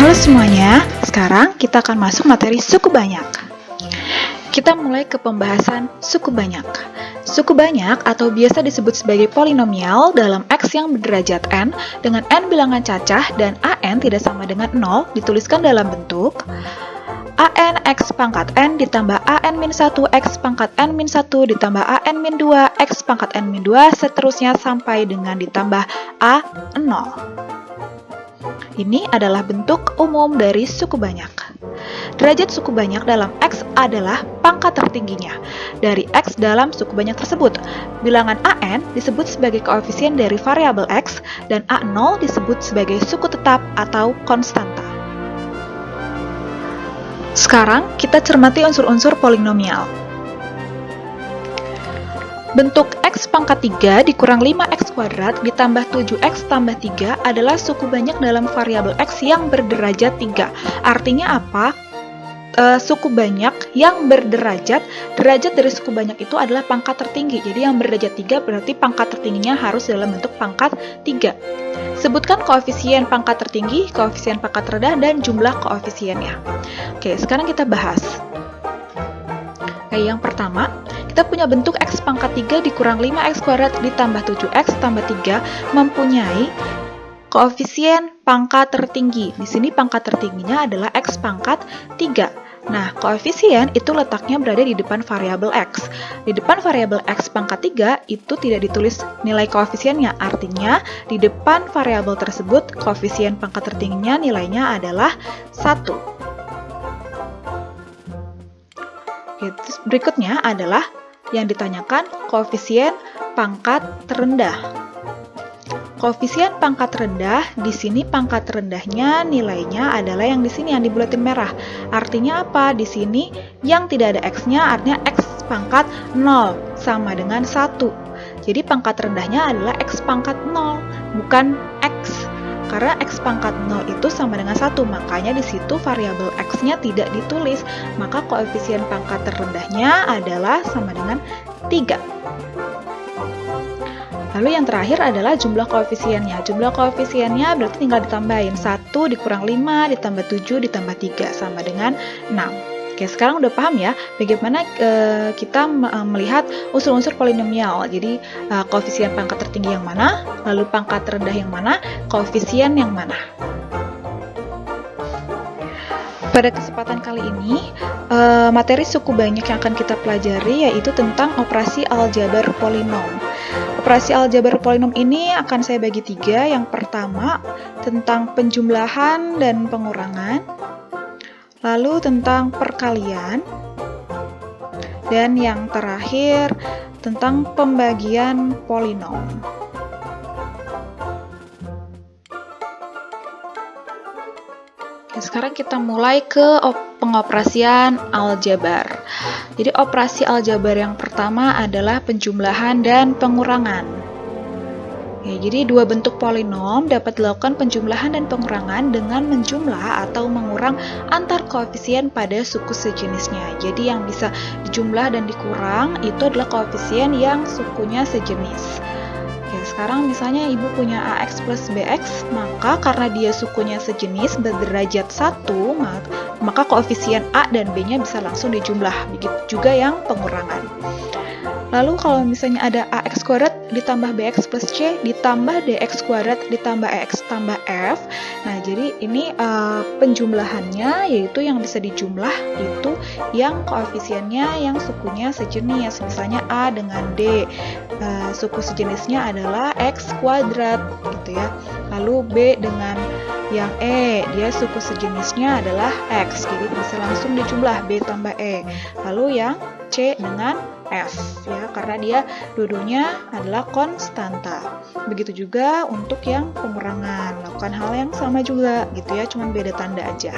Halo semuanya, sekarang kita akan masuk materi suku banyak. Kita mulai ke pembahasan suku banyak. Suku banyak atau biasa disebut sebagai polinomial dalam X yang berderajat N dengan N bilangan cacah dan AN tidak sama dengan 0 dituliskan dalam bentuk AN X pangkat N ditambah AN-1 X pangkat N-1 ditambah AN-2 X pangkat N-2 seterusnya sampai dengan ditambah A0. Ini adalah bentuk umum dari suku banyak. Derajat suku banyak dalam X adalah pangkat tertingginya dari X dalam suku banyak tersebut. Bilangan AN disebut sebagai koefisien dari variabel X dan A0 disebut sebagai suku tetap atau konstanta. Sekarang kita cermati unsur-unsur polinomial. Bentuk X pangkat 3 dikurang 5X kuadrat ditambah 7X tambah 3 adalah suku banyak dalam variabel X yang berderajat 3. Artinya apa? Suku banyak yang berderajat, derajat dari suku banyak itu adalah pangkat tertinggi. Jadi yang berderajat 3 berarti pangkat tertingginya harus dalam bentuk pangkat 3. Sebutkan koefisien pangkat tertinggi, koefisien pangkat rendah, dan jumlah koefisiennya. Oke, sekarang kita bahas. Yang pertama, kita punya bentuk X pangkat 3 dikurang 5X kuadrat ditambah 7X tambah 3 mempunyai koefisien pangkat tertinggi. Di sini pangkat tertingginya adalah X pangkat 3. Nah, koefisien itu letaknya berada di depan variabel X. Di depan variabel X pangkat 3 itu tidak ditulis nilai koefisiennya. Artinya, di depan variabel tersebut, koefisien pangkat tertingginya nilainya adalah 1. Terus berikutnya adalah yang ditanyakan koefisien pangkat terendah. Koefisien pangkat rendah, di sini pangkat rendahnya nilainya adalah yang di sini yang dibulatin merah. Artinya apa? Di sini yang tidak ada X-nya artinya X pangkat 0 sama dengan 1. Jadi pangkat rendahnya adalah X pangkat 0, bukan X. Karena X pangkat 0 itu sama dengan 1, makanya di situ variabel X-nya tidak ditulis, maka koefisien pangkat terendahnya adalah sama dengan 3. Lalu yang terakhir adalah jumlah koefisiennya. Jumlah koefisiennya berarti tinggal ditambahin 1 dikurang 5 ditambah 7 ditambah 3 sama dengan 6. Oke, sekarang udah paham ya bagaimana kita melihat unsur-unsur polinomial. Jadi koefisien pangkat tertinggi yang mana, lalu pangkat rendah yang mana, koefisien yang mana. Pada kesempatan kali ini, materi suku banyak yang akan kita pelajari yaitu tentang operasi aljabar polinom. Operasi aljabar polinom ini akan saya bagi 3. Yang pertama, tentang penjumlahan dan pengurangan. Lalu tentang perkalian, dan yang terakhir tentang pembagian polinom. Sekarang kita mulai ke pengoperasian aljabar. Jadi operasi aljabar yang pertama adalah penjumlahan dan pengurangan. Jadi dua bentuk polinom dapat dilakukan penjumlahan dan pengurangan dengan menjumlah atau mengurang antar koefisien pada suku sejenisnya. Jadi yang bisa dijumlah dan dikurang itu adalah koefisien yang sukunya sejenis. Sekarang misalnya ibu punya AX plus BX, maka karena dia sukunya sejenis berderajat 1, maka koefisien A dan B-nya bisa langsung dijumlah. Begitu juga yang pengurangan. Lalu kalau misalnya ada AX kuadrat ditambah BX plus C ditambah DX kuadrat ditambah EX tambah F. Nah, jadi ini penjumlahannya yaitu yang bisa dijumlah itu yang koefisiennya yang sukunya sejenis. Misalnya A dengan D, suku sejenisnya adalah X kuadrat gitu ya. Lalu B dengan yang E, dia suku sejenisnya adalah X. Jadi bisa langsung dijumlah B tambah E. Lalu yang C dengan F ya, karena dia dua-duanya adalah konstanta. Begitu juga untuk yang pengurangan, lakukan hal yang sama juga gitu ya, cuman beda tanda aja.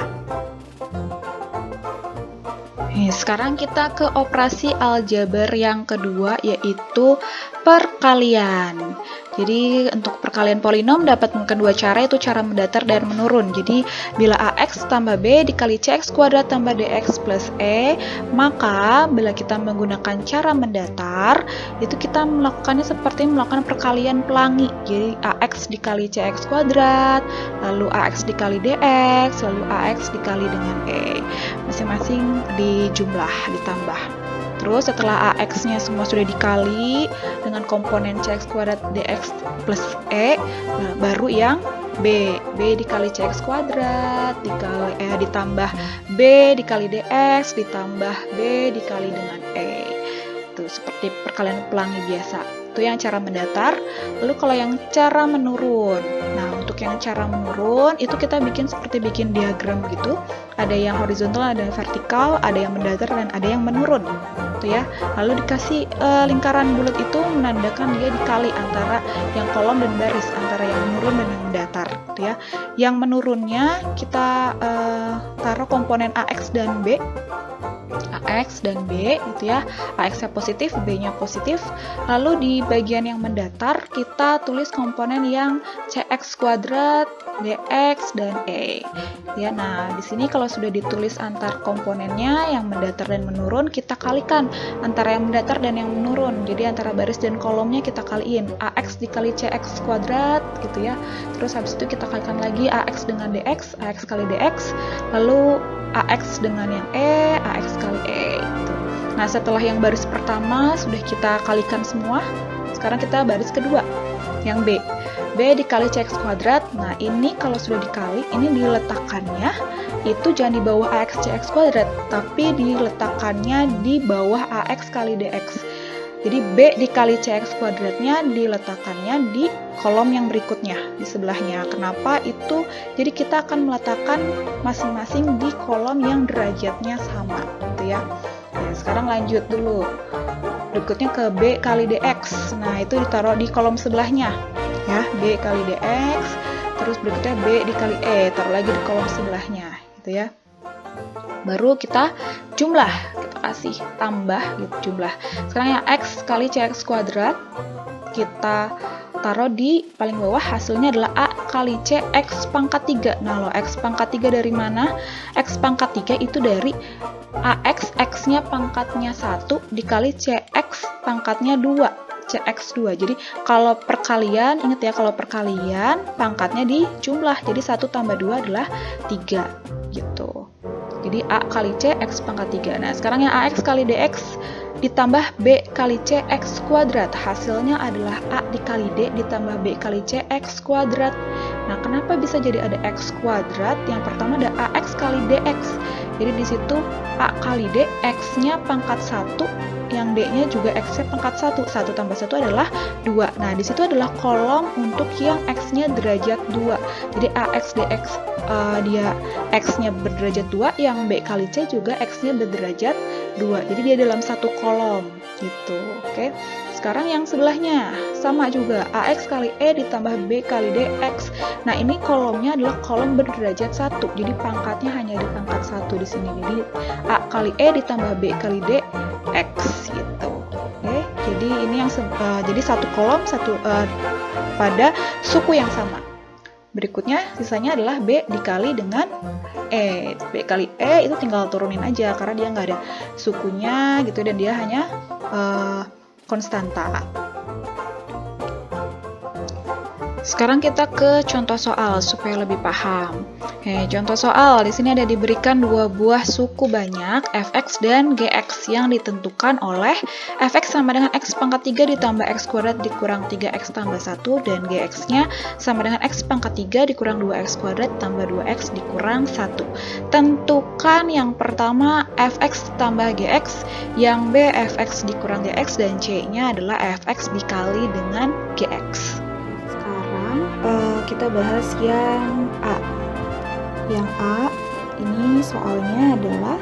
Sekarang kita ke operasi aljabar yang kedua yaitu perkalian. Jadi untuk perkalian polinom dapat menggunakan dua cara, yaitu cara mendatar dan menurun. Jadi, bila AX tambah B dikali CX kuadrat tambah DX plus E, maka bila kita menggunakan cara mendatar, itu kita melakukannya seperti melakukan perkalian pelangi. Jadi, AX dikali CX kuadrat, lalu AX dikali DX, lalu AX dikali dengan E. Masing-masing dijumlah, ditambah. Terus setelah AX-nya semua sudah dikali dengan komponen CX kuadrat DX plus E, nah, baru yang B dikali CX kuadrat ditambah B dikali DX ditambah B dikali dengan E. Itu seperti perkalian pelangi biasa. Itu yang cara mendatar. Lalu kalau yang cara menurun, nah untuk yang cara menurun itu kita bikin seperti bikin diagram gitu. Ada yang horizontal, ada yang vertikal, ada yang mendatar dan ada yang menurun. Itu ya. Lalu dikasih lingkaran bulat itu menandakan dia dikali antara yang kolom dan baris, antara yang menurun dan yang mendatar, gitu ya. Yang menurunnya kita taruh komponen AX dan B. AX dan B gitu ya. AX-nya positif, B-nya positif. Lalu di bagian yang mendatar kita tulis komponen yang CX kuadrat, DX dan E. Ya, nah di sini kalau sudah ditulis antar komponennya yang mendatar dan menurun, kita kalikan antara yang mendatar dan yang menurun. Jadi antara baris dan kolomnya kita kaliin. AX dikali CX kuadrat gitu ya. Terus habis itu kita kalikan lagi AX dengan DX, AX kali DX, lalu AX dengan yang E, AX kali E gitu. Nah, setelah yang baris pertama sudah kita kalikan semua, sekarang kita baris kedua, yang B. B dikali CX kuadrat. Nah, ini kalau sudah dikali, ini diletakkannya itu jangan di bawah AX CX kuadrat, tapi diletakkannya di bawah AX kali DX. Jadi B dikali CX kuadratnya diletakkannya di kolom yang berikutnya, di sebelahnya. Kenapa itu? Jadi kita akan meletakkan masing-masing di kolom yang derajatnya sama, gitu ya. Nah, sekarang lanjut dulu. Berikutnya ke B kali DX. Nah, itu ditaruh di kolom sebelahnya. Ya, B kali DX. Terus berikutnya B dikali E, taruh lagi di kolom sebelahnya, gitu ya. Baru kita jumlah, kita kasih tambah gitu jumlah. Sekarang yang X kali CX kuadrat kita taruh di paling bawah, hasilnya adalah A kali C X pangkat 3. Nah, lo X pangkat 3 dari mana? X pangkat 3 itu dari AX, X-nya pangkatnya 1 dikali CX pangkatnya 2. CX2. Jadi kalau perkalian, ingat ya, kalau perkalian pangkatnya dijumlah. Jadi 1 tambah 2 adalah 3 gitu. Jadi A kali C X pangkat 3. Nah, sekarang yang AX kali DX ditambah B kali C X kuadrat. Hasilnya adalah A dikali D ditambah B kali C X kuadrat. Nah, kenapa bisa jadi ada X kuadrat? Yang pertama ada AX kali DX. Jadi di situ A kali D, X-nya pangkat 1, yang D-nya juga X-nya pangkat 1. 1 tambah 1 adalah 2. Nah, di situ adalah kolom untuk yang X-nya derajat 2. Jadi AX DX dia X-nya berderajat 2, yang B kali C juga X-nya berderajat 2. Jadi dia dalam satu kolom gitu. Oke. Sekarang yang sebelahnya sama juga, AX kali E ditambah B kali DX. Nah, ini kolomnya adalah kolom berderajat 1. Jadi pangkatnya hanya di pangkat 1 di sini. Jadi A kali E ditambah B kali D X gitu. Oke. Jadi ini yang jadi satu kolom pada suku yang sama. Berikutnya sisanya adalah B dikali dengan E. B kali E itu tinggal turunin aja karena dia nggak ada sukunya gitu dan dia hanya konstanta. Sekarang kita ke contoh soal supaya lebih paham. Contoh soal di sini ada diberikan dua buah suku banyak fx dan gx yang ditentukan oleh fx sama dengan x pangkat 3 ditambah x kuadrat dikurang 3x tambah 1 dan gx-nya sama dengan x pangkat 3 dikurang 2x kuadrat tambah 2x dikurang 1. Tentukan yang pertama fx tambah gx, yang b fx dikurang gx dan c-nya adalah fx dikali dengan gx. Kita bahas yang A. Yang A ini soalnya adalah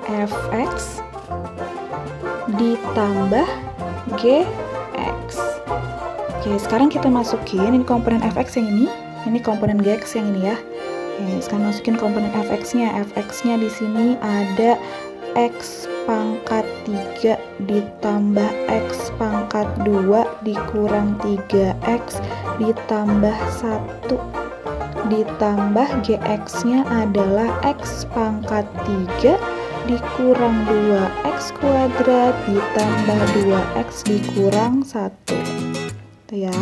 fx ditambah gx. Oke, sekarang kita masukin ini komponen fx yang ini komponen gx yang ini ya. Oke, sekarang masukin komponen fx-nya. Fx-nya di sini ada x pangkat 3 ditambah X pangkat 2 dikurang 3X ditambah 1 ditambah GX-nya adalah X pangkat 3 dikurang 2X kuadrat ditambah 2X dikurang 1. Itu ya.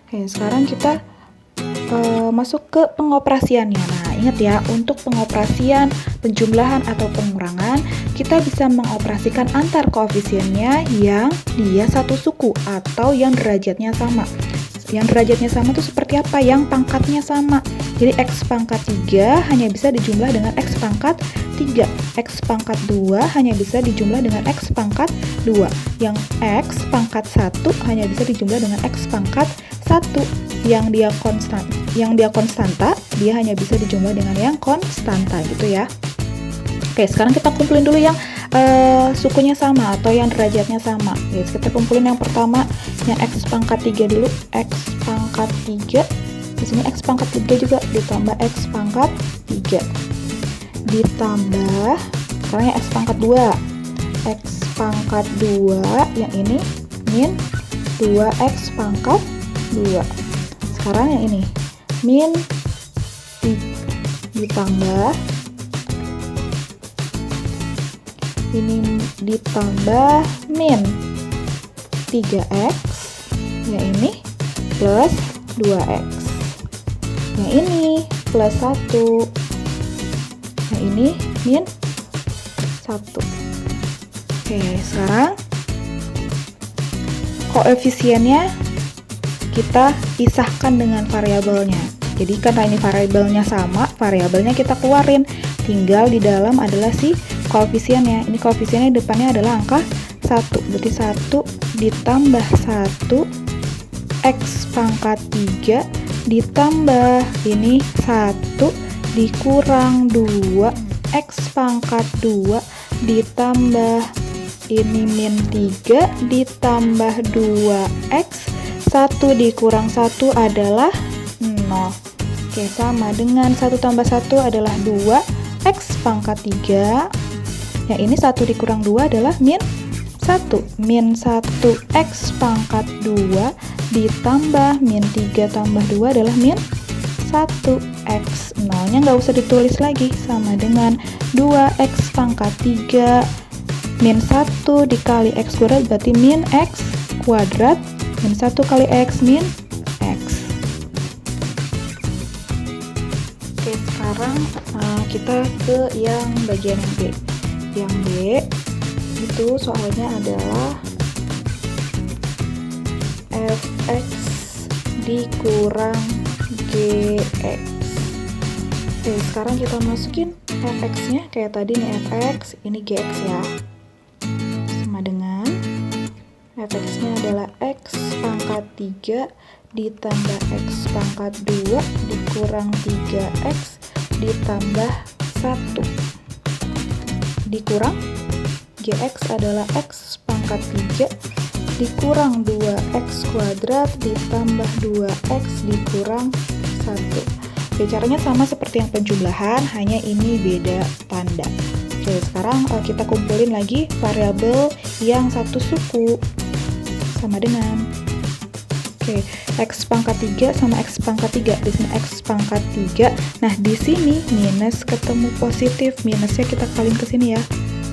Oke, sekarang kita masuk ke pengoperasiannya. Nah, ingat ya, untuk pengoperasian, penjumlahan atau pengurangan, kita bisa mengoperasikan antar koefisiennya yang dia satu suku atau yang derajatnya sama. Yang derajatnya sama itu seperti apa? Yang pangkatnya sama. Jadi X pangkat 3 hanya bisa dijumlah dengan X pangkat 3. X pangkat 2 hanya bisa dijumlah dengan X pangkat 2. Yang X pangkat 1 hanya bisa dijumlah dengan X pangkat 1. Yang dia konstanta, dia hanya bisa dijumlah dengan yang konstanta gitu ya. Oke, sekarang kita kumpulin dulu yang sukunya sama atau yang derajatnya sama. Yes, kita kumpulin yang pertama, yang X pangkat 3 dulu. X pangkat 3, di sini X pangkat 3 juga ditambah X pangkat 3 ditambah, sekarang yang X pangkat 2. X pangkat 2 yang ini min 2X pangkat 2. Sekarang yang ini min ditambah ini ditambah min 3X, yang ini plus 2X, yang ini plus 1, yang ini min 1. Oke, sekarang koefisiennya kita pisahkan dengan variabelnya. Jadi karena ini variabelnya sama, variabelnya kita keluarin. Tinggal di dalam adalah si koefisiennya. Ini koefisiennya depannya adalah angka 1. Berarti 1 ditambah 1 X pangkat 3 ditambah ini 1 dikurang 2 X pangkat 2 ditambah ini min 3 ditambah 2X, 1 dikurang 1 adalah 0. Oke, sama dengan 1 tambah 1 adalah 2X pangkat 3. Yang ini 1 dikurang 2 adalah min 1. Min 1X pangkat 2 ditambah min 3 tambah 2 adalah min 1X. 0-nya nggak usah ditulis lagi, sama dengan 2X pangkat 3 min 1 dikali X kuadrat berarti min X kuadrat. Min 1 kali X min X. Oke, sekarang kita ke yang bagian yang B. Yang B itu soalnya adalah fx dikurang gx. Oke, sekarang kita masukin fx-nya kayak tadi nih, fx, ini gx ya. Sama dengan fx-nya adalah x pangkat 3 ditambah x pangkat 2 dikurang 3x ditambah 1 dikurang gx adalah x pangkat 3 dikurang 2x kuadrat ditambah 2x dikurang 1. Oke, caranya sama seperti yang penjumlahan, hanya ini beda tanda. Oke, sekarang kita kumpulin lagi variabel yang satu suku. Sama dengan X pangkat 3 sama X pangkat 3. Di sini X pangkat 3. Nah, di sini minus ketemu positif. Minusnya kita kaliin ke sini ya,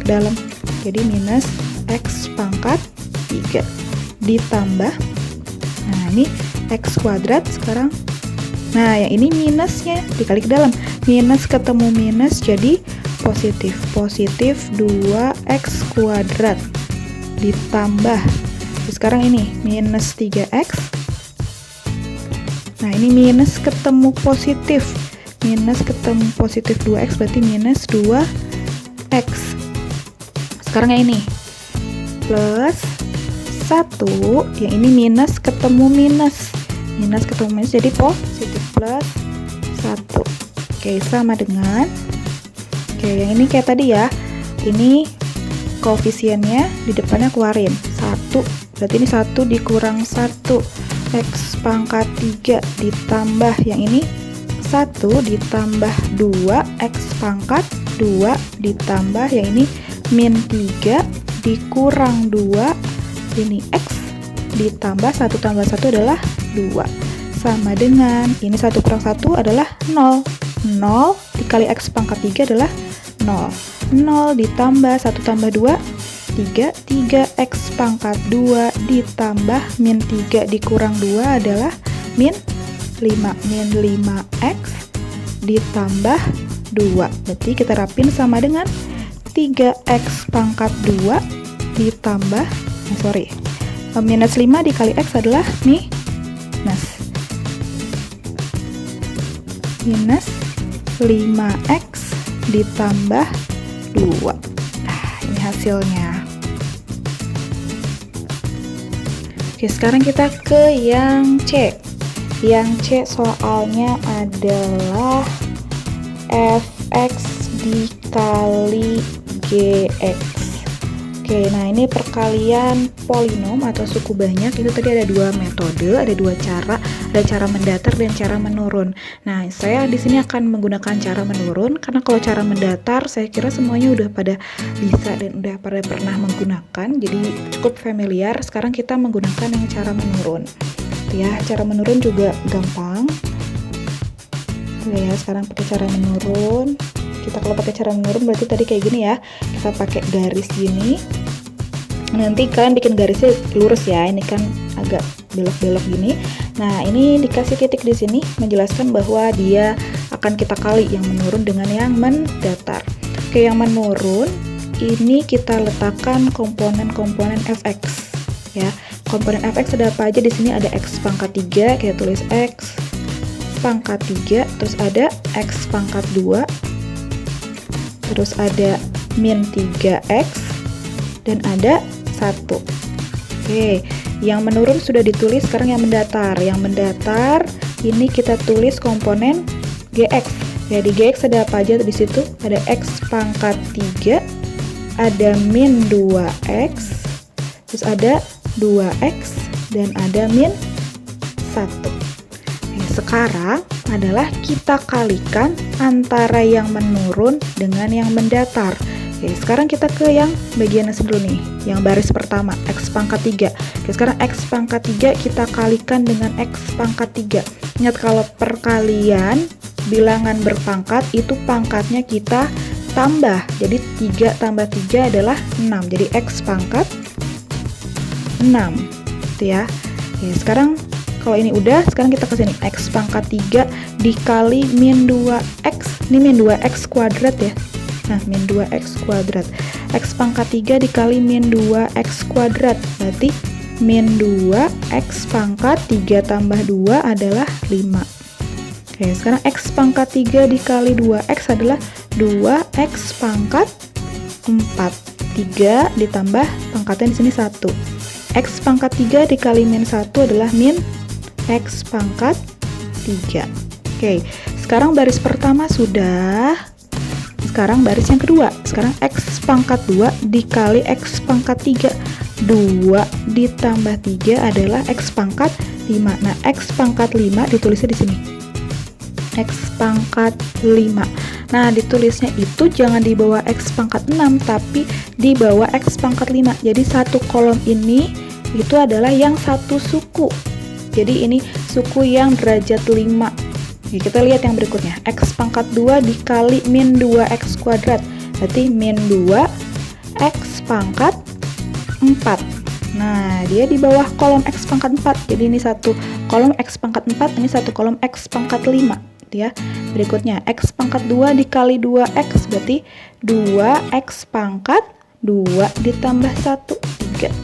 ke dalam. Jadi minus X pangkat 3 ditambah, nah ini X kuadrat sekarang. Nah, yang ini minusnya dikali ke dalam. Minus ketemu minus jadi positif. Positif 2X kuadrat ditambah, sekarang ini minus 3X. Nah, ini minus ketemu positif. Minus ketemu positif 2X berarti minus 2X. Sekarang yang ini plus 1, yang ini minus ketemu minus. Minus ketemu minus jadi positif plus 1. Oke, sama dengan, oke, yang ini kayak tadi ya. Ini koefisiennya di depannya keluarin 1. Berarti ini 1 dikurang 1 X pangkat 3 ditambah yang ini 1 ditambah 2 X pangkat 2 ditambah yang ini min 3 dikurang 2, ini X ditambah 1 tambah 1 adalah 2, sama dengan ini 1 kurang 1 adalah 0. 0 dikali X pangkat 3 adalah 0. 0 ditambah 1 tambah 2, 3. 3X pangkat 2 ditambah min 3 dikurang 2 adalah min 5. Min 5X ditambah 2. Berarti kita rapin sama dengan 3X pangkat 2 ditambah, minus 5 dikali X adalah minus 5X ditambah 2. Nah, ini hasilnya. Oke, sekarang kita ke yang C. Yang C soalnya adalah fx dikali gx. Oke, nah ini perkalian polinom atau suku banyak. Itu tadi ada dua metode, ada dua cara, ada cara mendatar dan cara menurun. Nah, saya di sini akan menggunakan cara menurun karena kalau cara mendatar saya kira semuanya udah pada bisa dan udah pada pernah menggunakan, jadi cukup familiar. Sekarang kita menggunakan yang cara menurun. Ya, cara menurun juga gampang. Ya, sekarang pakai cara menurun. Kita kalau pakai cara menurun berarti tadi kayak gini ya, kita pakai garis gini, nanti kalian bikin garisnya lurus ya, ini kan agak belok-belok gini. Nah, ini dikasih titik di sini menjelaskan bahwa dia akan kita kali yang menurun dengan yang mendatar. Oke, yang menurun ini kita letakkan komponen-komponen fx ya. Komponen fx ada apa aja di sini? Ada x pangkat 3, kita tulis x pangkat 3, terus ada x pangkat 2, terus ada min 3x, dan ada 1. Oke, yang menurun sudah ditulis, sekarang yang mendatar. Yang mendatar ini kita tulis komponen gx. Ya, di gx ada apa aja di situ? Ada x pangkat 3, ada min 2x, terus ada 2x, dan ada min 1. Sekarang adalah kita kalikan antara yang menurun dengan yang mendatar. Oke, sekarang kita ke yang bagian dulu nih, yang baris pertama, x pangkat 3. Oke, sekarang x pangkat 3 kita kalikan dengan x pangkat 3. Ingat kalau perkalian bilangan berpangkat itu pangkatnya kita tambah. Jadi 3 tambah 3 adalah 6. Jadi x pangkat 6. Gitu ya. Oke, sekarang kalau ini udah, sekarang kita ke sini. X pangkat 3 dikali min 2x. Ini min 2x kuadrat ya. Nah, min 2x kuadrat. X pangkat 3 dikali min 2x kuadrat. Berarti min 2x pangkat 3 tambah 2 adalah 5. Oke, sekarang x pangkat 3 dikali 2x adalah 2x pangkat 4. 3 ditambah pangkatnya di sini 1. X pangkat 3 dikali min 1 adalah min x pangkat 3. Oke, sekarang baris pertama sudah. Sekarang baris yang kedua. Sekarang x pangkat 2 dikali x pangkat 3. 2 ditambah 3 adalah x pangkat 5. Nah, x pangkat 5 ditulisnya di sini. X pangkat 5. Nah, ditulisnya itu jangan di bawah x pangkat 6, tapi di bawah x pangkat 5. Jadi satu kolom ini itu adalah yang satu suku. Jadi ini suku yang derajat 5. Oke, kita lihat yang berikutnya. X pangkat 2 dikali min 2x kuadrat. Berarti min 2x pangkat 4. Nah, dia di bawah kolom x pangkat 4. Jadi ini satu kolom x pangkat 4, ini satu kolom x pangkat 5. Ya. Berikutnya, x pangkat 2 dikali 2x. Berarti 2x pangkat 2 ditambah 1, 3.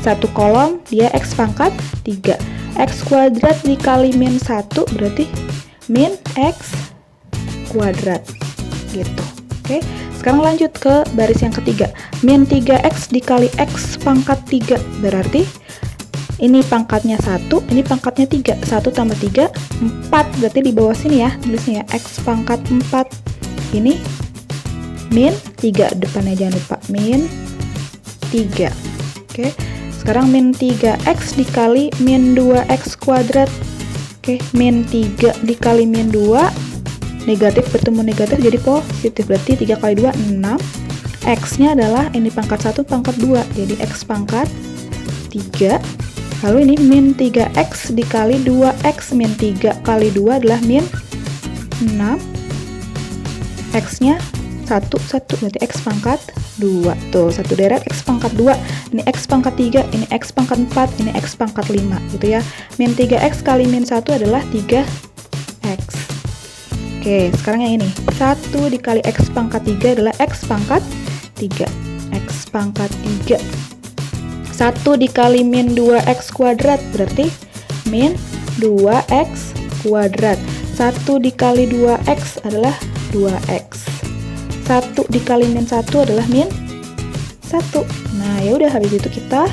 Satu kolom dia x pangkat 3. X kuadrat dikali min 1 berarti min x kuadrat gitu. Oke, sekarang lanjut ke baris yang ketiga. Min 3x dikali x pangkat 3 berarti ini pangkatnya 1, ini pangkatnya 3. 1 tambah 3, 4. Berarti di bawah sini ya, tulisnya ya, x pangkat 4. Ini min 3, depannya jangan lupa, min 3. Oke, sekarang min 3x dikali min 2x kuadrat. Oke, min 3 dikali min 2 negatif bertemu negatif jadi positif. Berarti 3 kali 2, 6. X-nya adalah ini pangkat 1, pangkat 2. Jadi X pangkat 3. Lalu ini min 3X dikali 2X. Min 3 kali 2 adalah min 6. X-nya 1, berarti X pangkat 2. Tuh, 1 deret X pangkat 2. Ini X pangkat 3, ini X pangkat 4, ini X pangkat 5 gitu ya. Min 3X kali min 1 adalah 3X. Oke, sekarang yang ini. 1 dikali X pangkat 3 adalah X pangkat 3. X pangkat 3. 1 dikali min 2X kuadrat berarti min 2X kuadrat. 1 dikali 2X adalah 2X. 1 dikali min 1 adalah min 1. Nah, ya udah, habis itu kita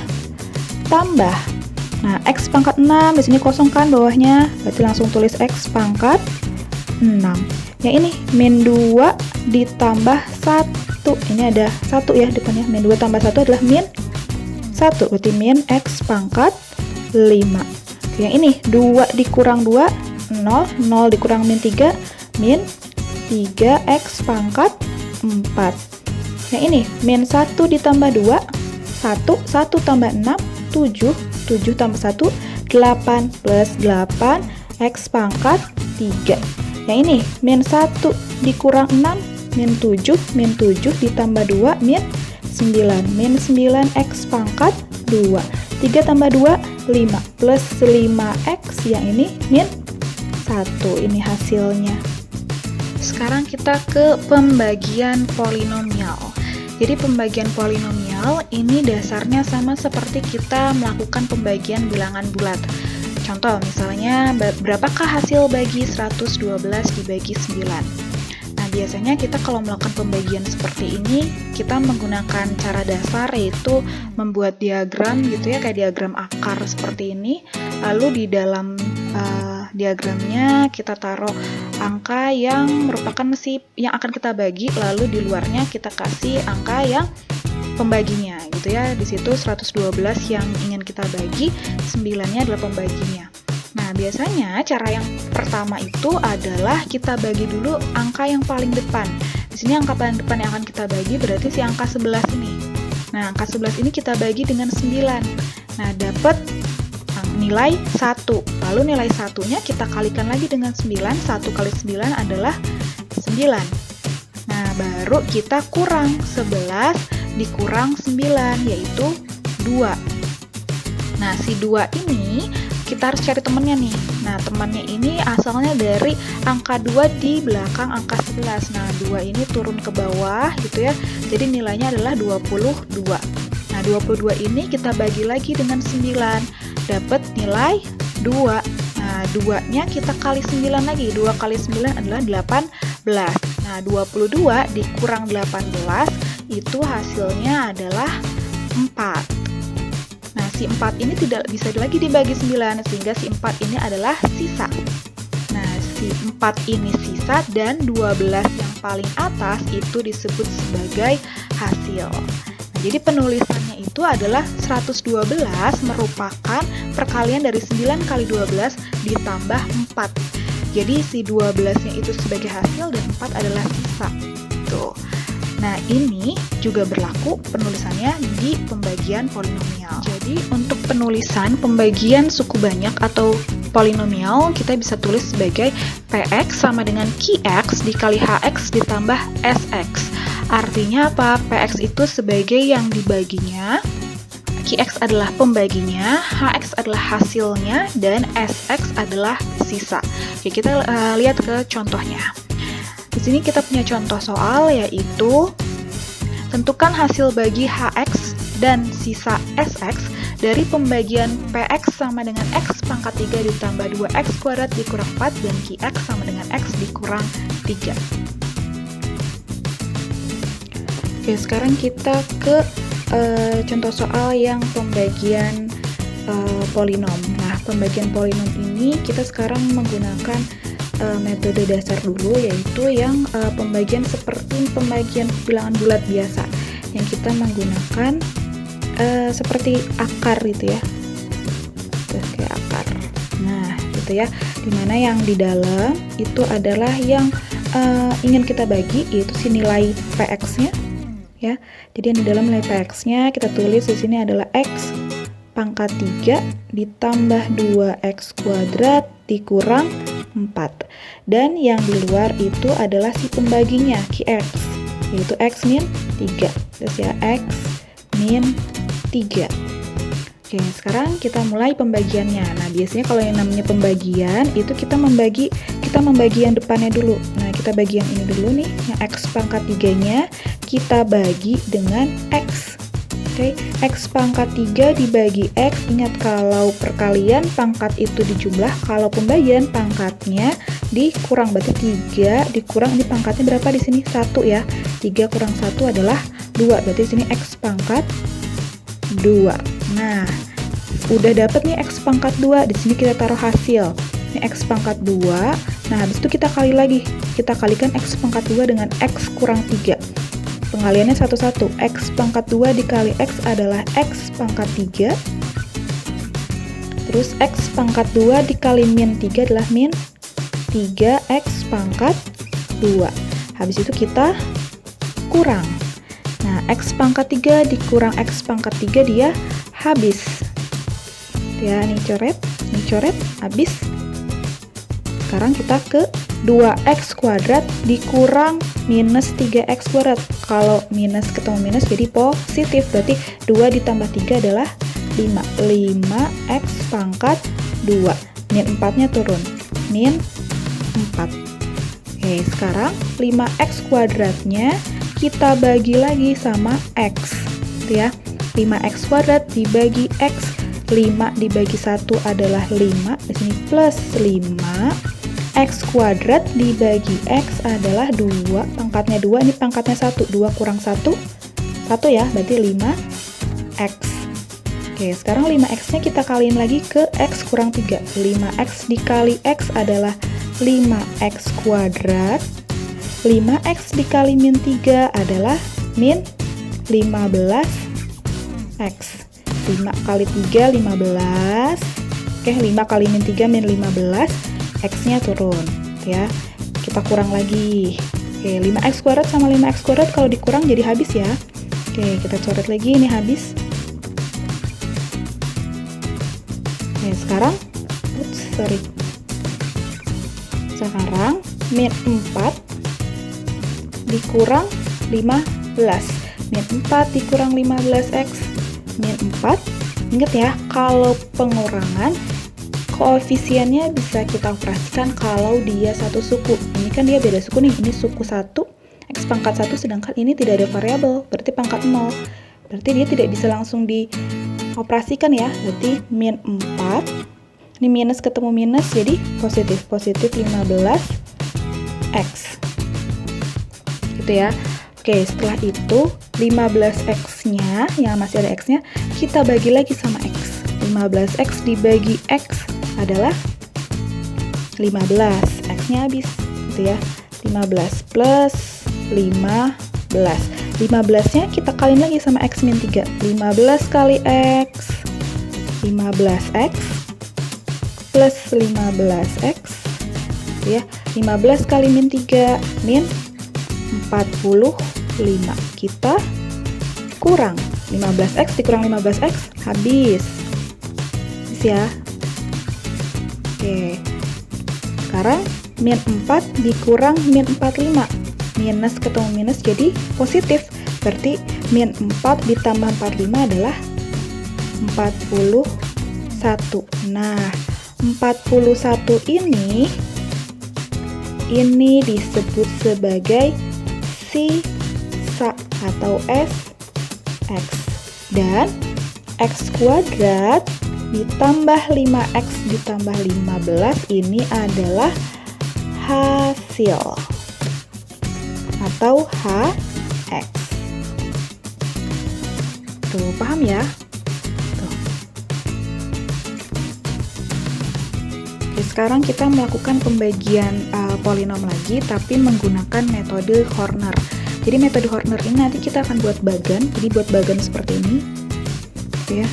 tambah. Nah, X pangkat 6, di sini kosong kan bawahnya. Berarti langsung tulis X pangkat 6. Yang ini min 2 ditambah 1. Ini ada 1 ya depannya. Min 2 tambah 1 adalah min 1. Berarti min X pangkat 5. Yang ini 2 dikurang 2, 0. 0 dikurang min 3, min 3X pangkat 4. Yang ini min 1 ditambah 2, 1. 1 tambah 6, 7. 7 tambah 1, 8 plus 8 X pangkat 3. Yang ini min 1 dikurang 6, min 7. Min 7 ditambah 2, min 9. Min 9X pangkat 2. 3 tambah 2, 5 plus 5X. Yang ini min 1. Ini hasilnya. Sekarang kita ke pembagian polinomial. Jadi pembagian polinomial ini dasarnya sama seperti kita melakukan pembagian bilangan bulat. Contoh misalnya, berapakah hasil bagi 112 dibagi 9? Nah, biasanya kita kalau melakukan pembagian seperti ini, kita menggunakan cara dasar yaitu membuat diagram gitu ya, kayak diagram akar seperti ini. Lalu di dalam diagramnya kita taruh angka yang merupakan yang akan kita bagi, lalu di luarnya kita kasih angka yang pembaginya gitu ya. Di situ 112 yang ingin kita bagi, 9-nya adalah pembaginya. Nah, biasanya cara yang pertama itu adalah kita bagi dulu angka yang paling depan. Di sini angka paling depan yang akan kita bagi berarti si angka 11 ini. Nah, angka 11 ini kita bagi dengan 9. Nah, dapat nilai 1. Lalu nilai 1-nya kita kalikan lagi dengan 9. 1 kali 9 adalah 9. Nah, baru kita kurang 11 dikurang 9, yaitu 2. Nah, si 2 ini kita harus cari temannya nih. Nah, temannya ini asalnya dari angka 2 di belakang angka 11. Nah, 2 ini turun ke bawah gitu ya. Jadi nilainya adalah 22. Nah, 22 ini kita bagi lagi dengan 9. Dapat nilai 2. Nah, 2-nya kita kali 9 lagi. 2 kali 9 adalah 18. Nah, 22 dikurang 18 itu hasilnya adalah 4. Nah, si 4 ini tidak bisa lagi dibagi 9, sehingga si 4 ini adalah sisa. Nah, si 4 ini sisa dan 12 yang paling atas itu disebut sebagai hasil. Jadi penulisannya itu adalah 112 merupakan perkalian dari 9 kali 12 ditambah 4. Jadi si 12-nya itu sebagai hasil dan 4 adalah sisa. Tuh. Nah, ini juga berlaku penulisannya di pembagian polinomial. Jadi untuk penulisan pembagian suku banyak atau polinomial, kita bisa tulis sebagai Px sama dengan Qx dikali Hx ditambah Sx. Artinya apa? Px itu sebagai yang dibaginya, Qx adalah pembaginya, Hx adalah hasilnya, dan Sx adalah sisa. Oke, kita lihat ke contohnya. Di sini kita punya contoh soal yaitu tentukan hasil bagi Hx dan sisa Sx dari pembagian Px sama dengan X pangkat 3 ditambah 2X kuadrat dikurang 4 dan Qx sama dengan X dikurang 3. Oke, sekarang kita ke contoh soal yang pembagian polinom. Nah, pembagian polinom ini kita sekarang menggunakan metode dasar dulu, yaitu yang pembagian seperti pembagian bilangan bulat biasa, yang kita menggunakan seperti akar gitu ya. Terus kayak akar. Nah, gitu ya. Dimana yang di dalam itu adalah yang ingin kita bagi, yaitu si nilai PX-nya ya. Jadi yang di dalam nilai PX-nya kita tulis di sini adalah X pangkat 3 ditambah 2X kuadrat dikurang 4. Dan yang di luar itu adalah si pembaginya, QX, yaitu X min 3. Terus ya, X min 3. Oke, sekarang kita mulai pembagiannya. Nah, biasanya kalau yang namanya pembagian, itu kita membagi yang depannya dulu. Nah, kita bagi yang ini dulu nih, yang X pangkat 3-nya, kita bagi dengan X. Oke, X pangkat 3 dibagi X. Ingat, kalau perkalian pangkat itu dijumlah, kalau pembagian pangkatnya dikurang. Berarti 3 dikurang, ini pangkatnya berapa di sini? 1 ya. 3 kurang 1 adalah 2. Berarti di sini X pangkat 2. Nah, udah dapet nih X pangkat 2. Di sini kita taruh hasil. Ini X pangkat 2. Nah, habis itu kita kali lagi. Kita kalikan X pangkat 2 dengan X kurang 3. Pengaliannya satu-satu. X pangkat 2 dikali X adalah X pangkat 3. Terus X pangkat 2 dikali min 3 adalah min 3X pangkat 2. Habis itu kita kurang. Nah, X pangkat 3 dikurang X pangkat 3 dia habis. Ya, ini coret, habis. Sekarang kita ke 2X kuadrat dikurang minus 3X kuadrat. Kalau minus ketemu minus jadi positif. Berarti 2 ditambah 3 adalah 5. 5X pangkat 2. Min 4-nya turun. Min 4. Oke, sekarang 5X kuadratnya kita bagi lagi sama X. Ya. 5X kuadrat dibagi X. 5 dibagi 1 adalah 5. Di sini plus 5. X kuadrat dibagi X adalah 2. Pangkatnya 2, ini pangkatnya 1. 2 kurang 1. 1 ya, berarti 5X. Oke, sekarang 5X-nya kita kaliin lagi ke X kurang 3. 5X dikali X adalah 5X kuadrat. 5X dikali min 3 adalah min 15X. 5 kali 3, 15. Oke, 5 kali min 3, min 15. X-nya turun, ya. Kita kurang lagi. Oke, 5X kuadrat sama 5X kuadrat kalau dikurang jadi habis ya. Oke, kita coret lagi, ini habis. Oke, sekarang, sekarang min 4 dikurang 15. Min 4 dikurang 15X. Min 4, ingat ya, kalau pengurangan koefisiennya bisa kita operasikan kalau dia satu suku. Ini kan dia beda suku nih, ini suku 1, X pangkat 1, sedangkan ini tidak ada variabel, berarti pangkat 0. Berarti dia tidak bisa langsung dioperasikan ya. Berarti min 4, ini minus ketemu minus jadi positif. Positif 15X. Gitu ya. Oke, setelah itu 15X-nya, yang masih ada X-nya, kita bagi lagi sama X. 15X dibagi X adalah 15. X-nya habis, gitu ya. 15 plus 15. 15-nya kita kaliin lagi sama X min 3. 15 kali X, 15X plus 15X, gitu ya. 15 kali min 3, min 45. Kita kurang 15X dikurang 15X habis ya. Oke, sekarang min 4 dikurang min 45. Minus ketemu minus jadi positif. Berarti min 4 ditambah 45 adalah 41. Nah, 41 ini disebut sebagai sisa atau SX, dan X kuadrat ditambah 5X ditambah 15 ini adalah hasil atau HX. Tuh, paham ya? Tuh. Oke, sekarang kita melakukan pembagian polinom lagi, tapi menggunakan metode Horner. Jadi metode Horner ini nanti kita akan buat bagan. Jadi buat bagan seperti ini, gitu ya.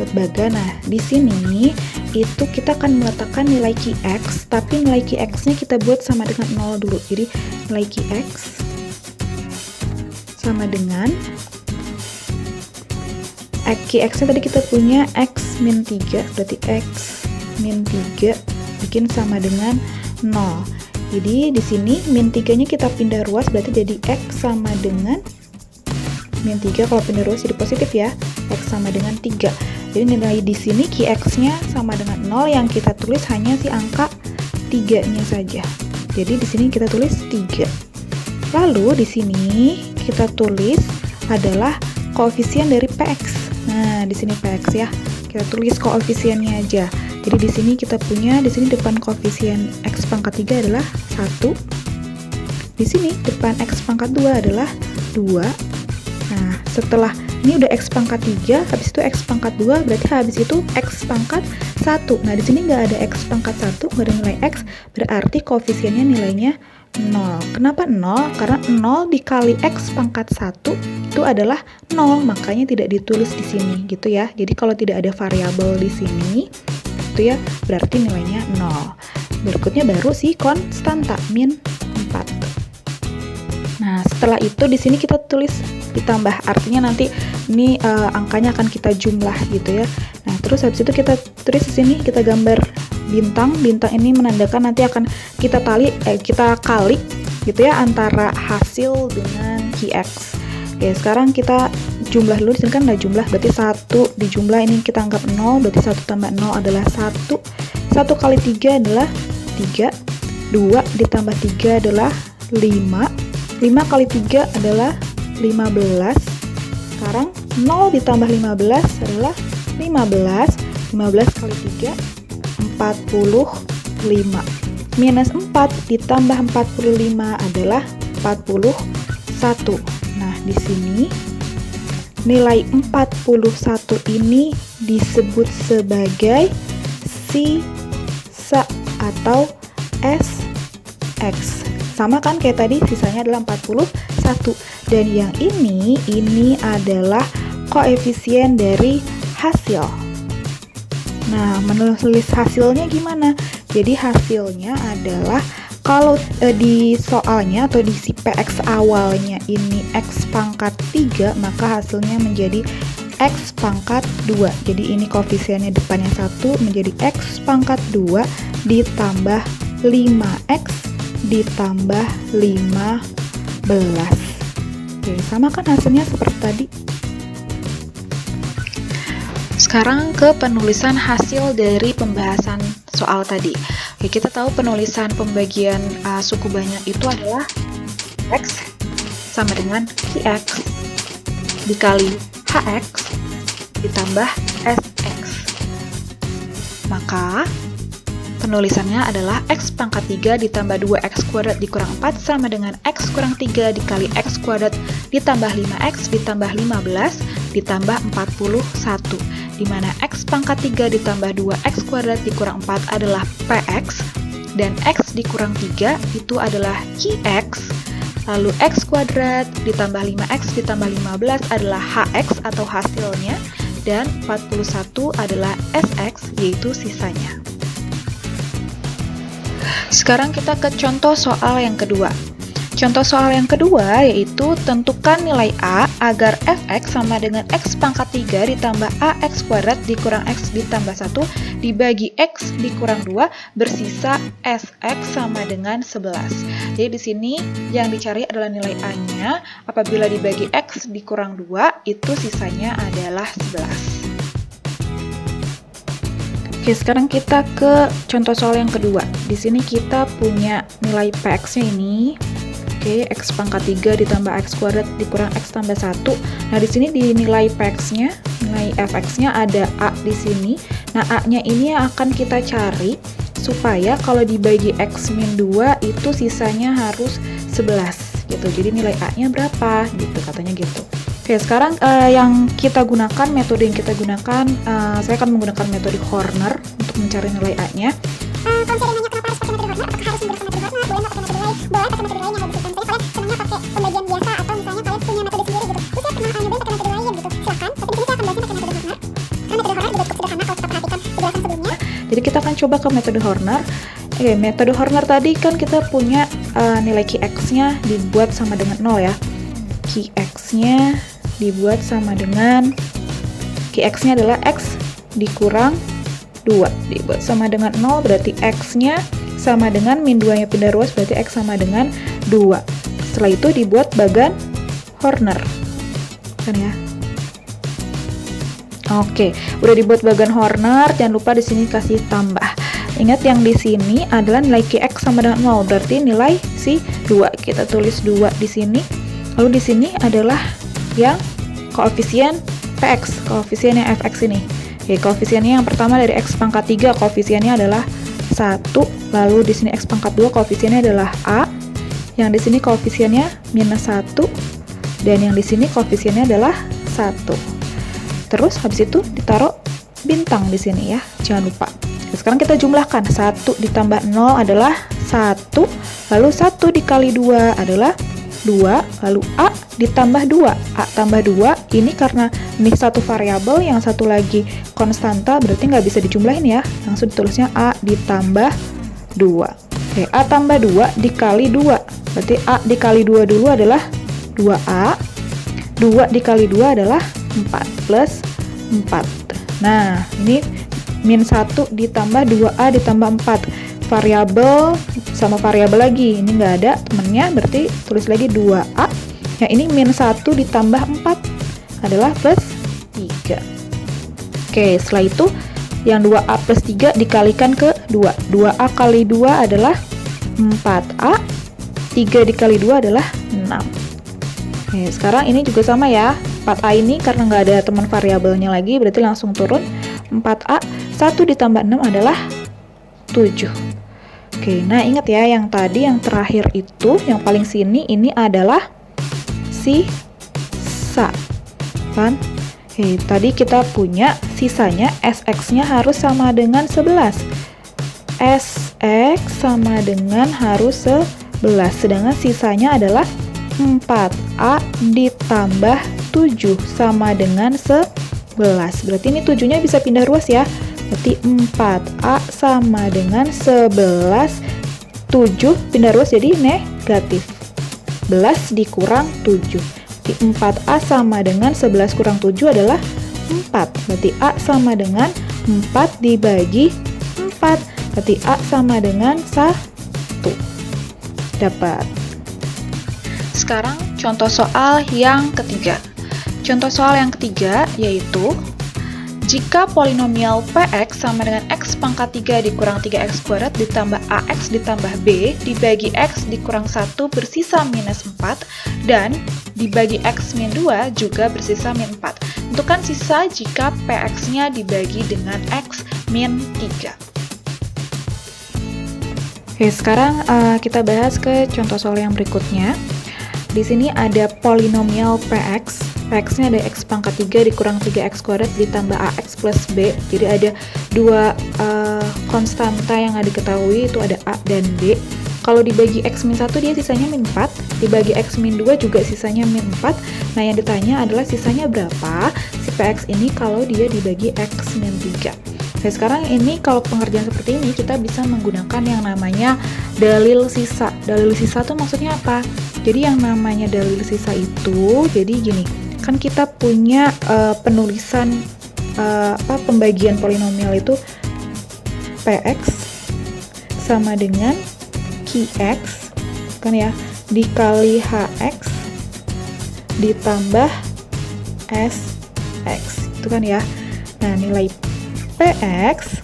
buat baga. Nah, di sini itu kita akan meletakkan nilai Qx, tapi nilai Qx-nya kita buat sama dengan 0 dulu. Jadi nilai Qx sama dengan Qx-nya tadi kita punya x min 3, berarti x min 3 bikin sama dengan 0. Jadi di sini min 3-nya kita pindah ruas, berarti jadi x sama dengan min 3. Kalau pindah ruas jadi positif ya, x sama dengan 3. Jadi nilai di sini Qx-nya sama dengan 0, yang kita tulis hanya si angka 3-nya saja. Jadi di sini kita tulis 3. Lalu di sini kita tulis adalah koefisien dari Px. Nah, di sini Px ya. Kita tulis koefisiennya aja. Jadi di sini kita punya, di sini depan koefisien x pangkat 3 adalah 1. Di sini depan x pangkat 2 adalah 2. Nah, setelah ini udah x pangkat 3, habis itu x pangkat 2, berarti habis itu x pangkat 1. Nah, di sini nggak ada x pangkat 1, nggak ada nilai x, berarti koefisiennya nilainya 0. Kenapa 0? Karena 0 dikali x pangkat 1 itu adalah 0, makanya tidak ditulis di sini gitu ya. Jadi kalau tidak ada variabel di sini itu ya berarti nilainya 0. Berikutnya baru si konstanta min 4. Nah, setelah itu di sini kita tulis ditambah, artinya nanti ini angkanya akan kita jumlah gitu ya. Nah, terus habis itu kita tulis di sini, kita gambar bintang. Bintang ini menandakan nanti akan kita kali gitu ya antara hasil dengan Qx. Oke, sekarang kita jumlah dulu. Di sini kan ada jumlah, berarti 1 dijumlah, ini kita anggap 0, berarti 1 tambah 0 adalah 1. 1 kali 3 adalah 3. 2 ditambah 3 adalah 5. 5 kali 3 adalah 15. Sekarang 0 ditambah 15 adalah 15. 15 kali 3 45. Minus 4 ditambah 45 adalah 41. Nah, di sini nilai 41 ini disebut sebagai sisa atau SX. Sama kan kayak tadi, sisanya adalah 41. Dan yang ini adalah koefisien dari hasil. Nah, menulis hasilnya gimana? Jadi hasilnya adalah kalau di soalnya atau di si Px awalnya ini x pangkat 3, maka hasilnya menjadi x pangkat 2. Jadi ini koefisiennya depannya 1 menjadi x pangkat 2 ditambah 5x ditambah 15. Oke, sama kan hasilnya seperti tadi. Sekarang ke penulisan hasil dari pembahasan soal tadi. Oke, kita tahu penulisan pembagian suku banyak itu adalah x sama dengan Qx dikali Hx ditambah Sx. Maka penulisannya adalah x pangkat 3 ditambah 2x kuadrat dikurang 4 sama dengan x kurang 3 dikali x kuadrat ditambah 5x ditambah 15 ditambah 41, di mana x pangkat 3 ditambah 2x kuadrat dikurang 4 adalah Px, dan x dikurang 3 itu adalah Qx, lalu x kuadrat ditambah 5x ditambah 15 adalah Hx atau hasilnya, dan 41 adalah Sx yaitu sisanya. Sekarang kita ke contoh soal yang kedua. Contoh soal yang kedua yaitu tentukan nilai A agar fx sama dengan x pangkat 3 ditambah ax kuadrat dikurang x ditambah 1 dibagi x dikurang 2 bersisa sx sama dengan 11. Jadi di sini yang dicari adalah nilai A-nya. Apabila dibagi x dikurang 2 itu sisanya adalah 11. Oke, sekarang kita ke contoh soal yang kedua. Di sini kita punya nilai Px-nya ini. Oke, x pangkat 3 ditambah x kuadrat dikurang x tambah 1. Nah, di sini di nilai Px-nya, nilai fx-nya ada A di sini. Nah, A-nya ini yang akan kita cari supaya kalau dibagi x min 2 itu sisanya harus 11 gitu. Jadi nilai A-nya berapa gitu, katanya gitu. Oke, sekarang yang kita gunakan, metode yang kita gunakan, saya akan menggunakan metode Horner untuk mencari nilai A-nya. Kalau misalnya nanya kenapa harus pakai metode Horner, apakah harus menggunakan metode Horner, boleh nggak pakai metode lain? Boleh pakai metode lain yang disebutkan tadi, kalian senangnya pakai pembagian biasa atau misalnya kalian punya metode sendiri gitu. Terus saya pernah nyobain pakai metode lain gitu, silakan. Tapi di sini saya akan bahasnya pakai metode Horner. Karena metode Horner Jadi kita akan coba ke metode Horner. Oke, metode Horner tadi kan kita punya nilai Qx-nya dibuat sama dengan 0 ya. Qx-nya dibuat sama dengan Qx-nya adalah X dikurang 2, dibuat sama dengan 0, berarti X-nya sama dengan min 2-nya pindah ruas, berarti X sama dengan 2. Setelah itu dibuat bagan Horner kan ya. Oke, udah dibuat bagan Horner, jangan lupa di sini kasih tambah. Ingat yang di sini adalah nilai Qx sama dengan 0, berarti nilai si 2. Kita tulis 2 di sini. Lalu di sini adalah yang koefisien Px, koefisien yang Fx ini. Oke, koefisiennya yang pertama dari X pangkat 3, koefisiennya adalah 1. Lalu di sini X pangkat 2, koefisiennya adalah A. Yang di sini koefisiennya minus 1. Dan yang di sini koefisiennya adalah 1. Terus habis itu ditaruh bintang di sini ya, jangan lupa. Nah, sekarang kita jumlahkan, 1 ditambah 0 adalah 1, lalu 1 dikali 2 adalah 2, lalu A ditambah 2. A tambah 2, ini karena ini satu variabel, yang satu lagi konstanta, berarti nggak bisa dijumlahin ya. Langsung ditulisnya A ditambah 2. Oke, A tambah 2 dikali 2. Berarti A dikali 2 dulu adalah 2A. 2 dikali 2 adalah 4 plus 4. Nah, ini min 1 ditambah 2A ditambah 4. Variabel sama variabel lagi, ini nggak ada temennya, berarti tulis lagi 2A. Yang ini min 1 ditambah 4 adalah plus 3. Oke, setelah itu yang 2A plus 3 dikalikan ke 2. 2A kali 2 adalah 4A, 3 dikali 2 adalah 6. Oke, sekarang ini juga sama ya, 4A ini karena nggak ada teman variabelnya lagi, berarti langsung turun 4A, 1 ditambah 6 adalah 7. Oke, nah ingat ya, yang tadi yang terakhir itu, yang paling sini ini adalah sisa, kan? Oke, tadi kita punya sisanya, Sx-nya harus sama dengan 11. Sx sama dengan harus 11, sedangkan sisanya adalah 4A ditambah 7 sama dengan 11. Berarti ini 7-nya bisa pindah ruas ya. Berarti 4A sama dengan 11, 7 pindah ruas jadi negatif. 11 dikurang 7. Berarti 4A sama dengan 11 kurang 7 adalah 4. Berarti A sama dengan 4 dibagi 4. Berarti A sama dengan 1. Dapat. Sekarang contoh soal yang ketiga. Contoh soal yang ketiga yaitu jika polinomial Px sama dengan X pangkat 3 dikurang 3X kuadrat ditambah AX ditambah B dibagi X dikurang 1 bersisa minus 4 dan dibagi X min 2 juga bersisa min 4. Tentukan sisa jika Px-nya dibagi dengan X min 3. Oke, sekarang kita bahas ke contoh soal yang berikutnya. Di sini ada polinomial Px. Px-nya ada X pangkat 3 dikurang 3X kuadrat ditambah AX plus B. Jadi ada dua konstanta yang diketahui, itu ada A dan B. Kalau dibagi X min 1 dia sisanya min 4, dibagi X min 2 juga sisanya min 4. Nah, yang ditanya adalah sisanya berapa si Px ini kalau dia dibagi X min 3. Nah, sekarang ini kalau pengerjaan seperti ini kita bisa menggunakan yang namanya dalil sisa. Dalil sisa itu maksudnya apa? Jadi yang namanya dalil sisa itu, jadi gini, kan kita punya penulisan pembagian polinomial itu Px sama dengan Qx kan ya, dikali Hx ditambah Sx itu kan ya. Nah, nilai Px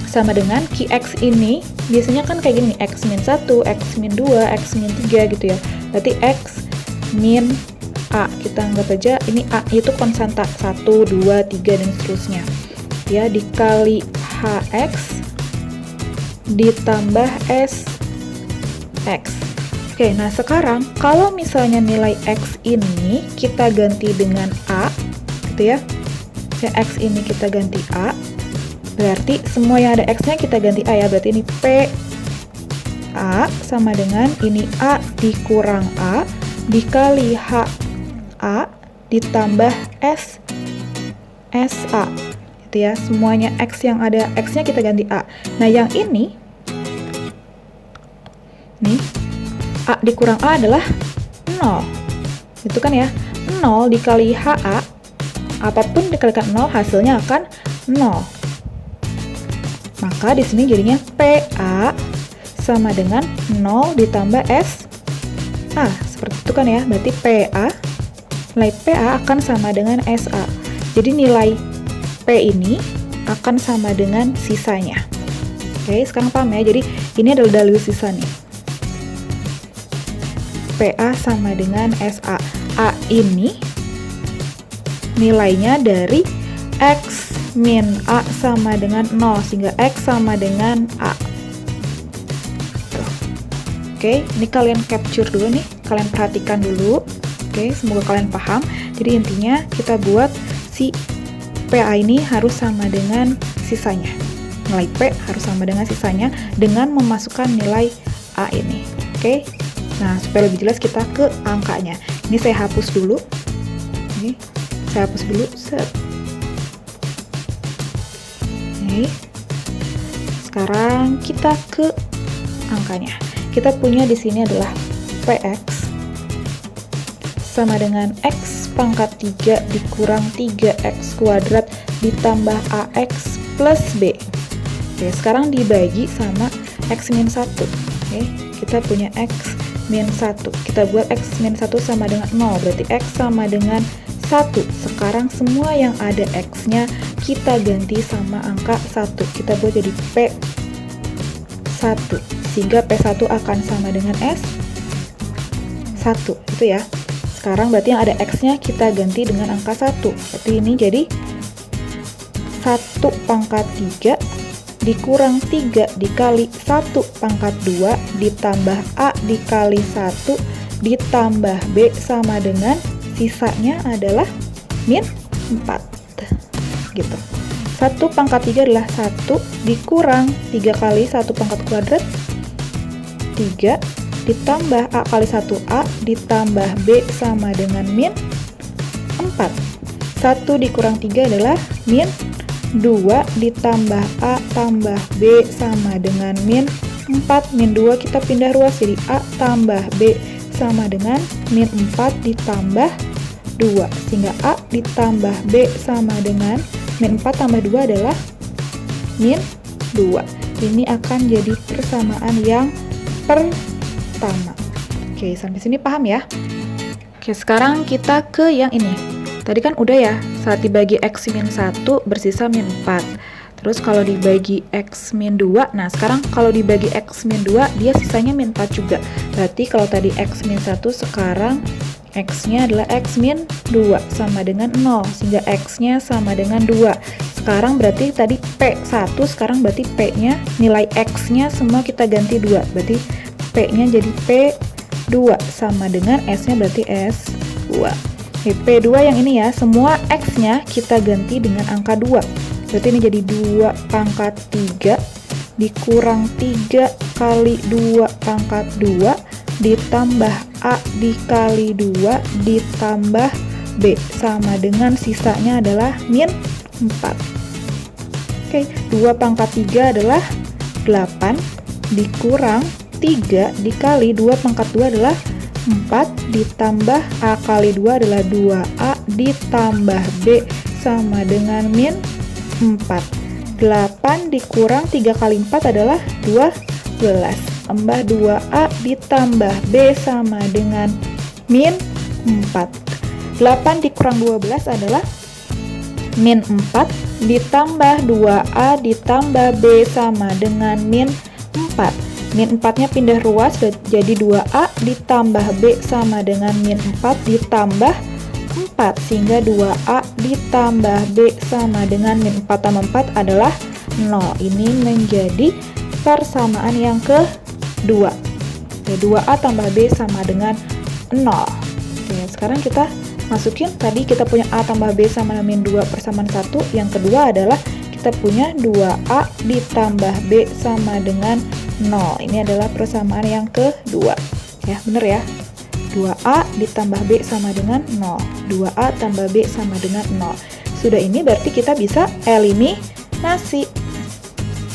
sama dengan Qx ini biasanya kan kayak gini, X min 1, X min 2, X min 3 gitu ya. Berarti X min A, kita anggap aja ini A itu konstanta 1, 2, 3 dan seterusnya ya, dikali Hx ditambah Sx. Oke, nah sekarang kalau misalnya nilai X ini kita ganti dengan A gitu ya, X ini kita ganti A, berarti semua yang ada X-nya kita ganti A ya, berarti ini P A sama dengan ini A dikurang A dikali H A ditambah SA gitu ya. Semuanya X yang ada X-nya kita ganti A. Nah, yang ini, nih, A dikurang A adalah 0. Itu kan ya, 0 dikali HA, apapun dikalikan 0, hasilnya akan 0. Maka di sini jadinya PA sama dengan 0 ditambah SA. Seperti itu kan ya, berarti nilai PA akan sama dengan SA. Jadi nilai P ini akan sama dengan sisanya. Oke, sekarang paham ya? Jadi ini adalah dalil sisa nih. PA sama dengan SA. A ini nilainya dari X min A sama dengan 0, sehingga X sama dengan A. Tuh. Oke, ini kalian capture dulu nih, kalian perhatikan dulu. Oke, semoga kalian paham. Jadi intinya kita buat si PA ini harus sama dengan sisanya. Nilai P harus sama dengan sisanya dengan memasukkan nilai A ini. Oke. Nah, supaya lebih jelas kita ke angkanya. Ini saya hapus dulu. Ini saya hapus dulu. Set. Oke. Sekarang kita ke angkanya. Kita punya di sini adalah PX sama dengan X pangkat 3 dikurang 3X kuadrat ditambah AX plus B. Oke, sekarang dibagi sama X min 1. Oke, kita punya X min 1. Kita buat X min 1 sama dengan 0, berarti X sama dengan 1. Sekarang semua yang ada X-nya kita ganti sama angka 1. Kita buat jadi P1. Sehingga P1 akan sama dengan S1. Itu ya. Sekarang berarti yang ada X-nya kita ganti dengan angka 1. Berarti ini jadi 1 pangkat 3 dikurang 3 dikali 1 pangkat 2 ditambah A dikali 1 ditambah B sama dengan sisanya adalah min 4. Gitu. 1 pangkat 3 adalah 1 dikurang 3 kali 1 pangkat kuadrat 3 ditambah A kali 1A ditambah B sama dengan min 4. 1 dikurang 3 adalah min 2 ditambah A tambah B sama dengan min 4. Min 2 kita pindah ruas jadi A tambah B sama dengan min 4 ditambah 2. Sehingga A ditambah B sama dengan min 4 tambah 2 adalah min 2. Ini akan jadi persamaan yang pertama. Oke, sampai sini paham ya? Oke, sekarang kita ke yang ini. Tadi kan udah ya, saat dibagi X min 1 bersisa min 4. Terus kalau dibagi X min 2, nah sekarang kalau dibagi X min 2, dia sisanya min 4 juga. Berarti kalau tadi X min 1, sekarang X-nya adalah X min 2 sama dengan 0. Sehingga X-nya sama dengan 2. Sekarang berarti tadi P1, sekarang berarti P-nya, nilai X-nya semua kita ganti 2. Berarti P-nya jadi P2 sama dengan S-nya berarti S2. Oke, P2 yang ini ya, semua X-nya kita ganti dengan angka 2. Berarti ini jadi 2 pangkat 3 dikurang 3 kali 2 pangkat 2 ditambah A dikali 2 ditambah B sama dengan sisanya adalah min 4. Oke, 2 pangkat 3 adalah 8 dikurang 3 dikali 2 pangkat 2 adalah 4 ditambah A kali 2 adalah 2A ditambah B sama dengan min 4. 8 dikurang 3 kali 4 adalah 12. Tambah 2A ditambah B sama dengan min 4. 8 dikurang 12 adalah min 4 ditambah 2A ditambah B sama dengan min 4. Min 4-nya pindah ruas jadi 2A ditambah B sama dengan min 4 ditambah 4. Sehingga 2A ditambah B sama dengan min 4 tambah 4 adalah 0. Ini menjadi persamaan yang kedua. 2A tambah B sama dengan 0. Oke, sekarang kita masukin, tadi kita punya A tambah B sama dengan min 2 persamaan 1. Yang kedua adalah kita punya 2A ditambah B sama dengan 0. Ini adalah persamaan yang kedua. Ya, bener ya. 2A ditambah B sama dengan 0. 2A tambah B sama dengan 0. sudah ini berarti kita bisa eliminasi.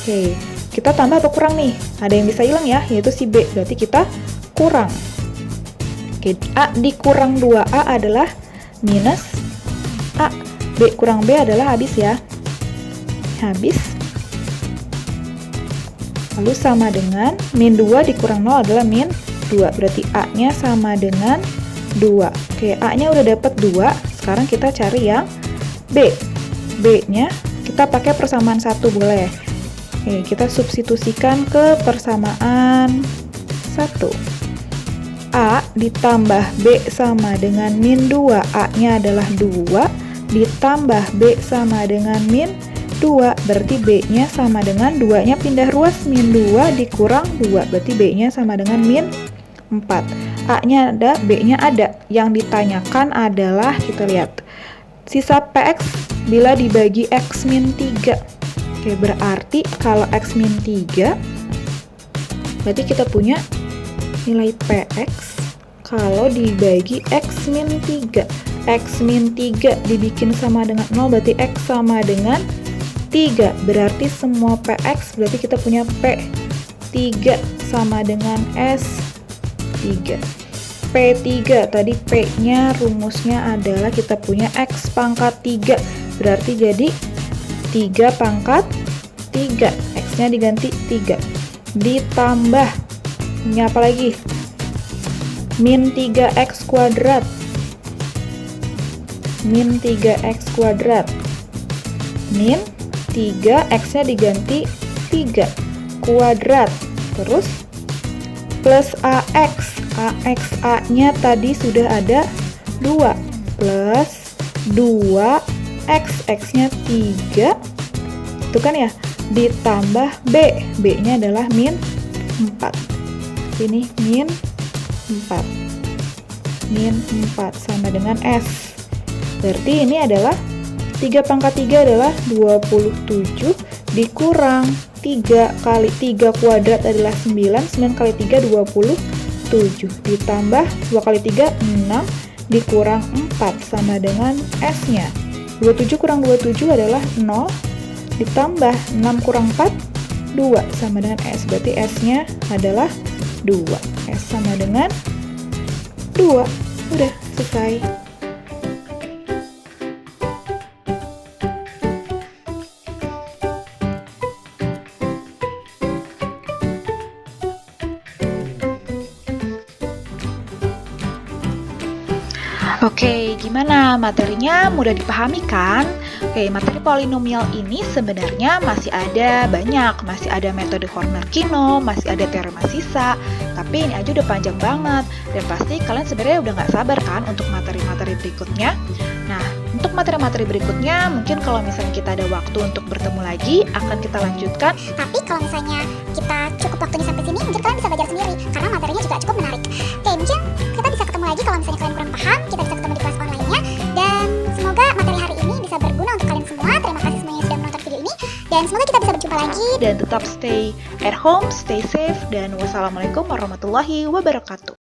Oke, kita tambah atau kurang nih? Ada yang bisa hilang ya, yaitu si B, berarti kita kurang. Oke, A dikurang 2A adalah minus A. B kurang B adalah habis ya. Habis. Lalu sama dengan min 2 dikurang 0 adalah min 2. Berarti A-nya sama dengan 2. Oke, A-nya udah dapat 2. Sekarang kita cari yang B. B-nya kita pakai persamaan 1 boleh. Oke, kita substitusikan ke persamaan 1. A ditambah B sama dengan min 2. A-nya adalah 2. Ditambah B sama dengan min 2. Berarti B-nya sama dengan 2-nya pindah ruas. Min 2 dikurang 2. Berarti B-nya sama dengan min 4. A-nya ada, B-nya ada. Yang ditanyakan adalah, kita lihat, sisa PX bila dibagi X min 3. Oke, berarti kalau X min 3, berarti kita punya nilai PX kalau dibagi X min 3. X min 3 dibikin sama dengan 0, berarti X sama dengan 3. Berarti semua PX, berarti kita punya P3 sama dengan S3. P3, tadi P-nya rumusnya adalah kita punya X pangkat 3. Berarti jadi 3 pangkat 3. X-nya diganti 3. Ditambah, ini apa lagi? Min 3X kuadrat. Min 3X kuadrat. Min 3, X-nya diganti 3. Kuadrat. Terus, plus AX. AX, A-nya tadi sudah ada 2. Plus 2X. X-nya 3. Itu kan ya? Ditambah B. B-nya adalah min 4. Ini min 4. Min 4 sama dengan S. Berarti ini adalah 3 pangkat 3 adalah 27 dikurang 3 kali 3 kuadrat adalah 9. 9 kali 3 27 ditambah 2 kali 3 6 dikurang 4 sama dengan S-nya. 27 kurang 27 adalah 0 ditambah 6 kurang 4 2 sama dengan S. Berarti S-nya adalah 2. S sama dengan 2. Udah selesai. Oke, gimana materinya? Mudah dipahami kan? Oke, materi polinomial ini sebenarnya masih ada banyak. Masih ada metode Horner-Kino, masih ada teorema sisa. Tapi ini aja udah panjang banget. Dan pasti kalian sebenarnya udah nggak sabar kan untuk materi-materi berikutnya. Nah, untuk materi-materi berikutnya, mungkin kalau misalnya kita ada waktu untuk bertemu lagi, akan kita lanjutkan. Tapi kalau misalnya kita cukup waktunya sampai sini, mungkin kalian bisa belajar sendiri karena materinya juga cukup menarik. Oke, mungkin kita bisa ketemu lagi kalau misalnya kalian kurang paham, kita bisa ketemu di kelas online-nya. Dan semoga materi hari ini bisa berguna untuk kalian semua. Terima kasih semuanya sudah menonton video ini. Dan semoga kita bisa berjumpa lagi. Dan tetap stay at home, stay safe, dan wassalamualaikum warahmatullahi wabarakatuh.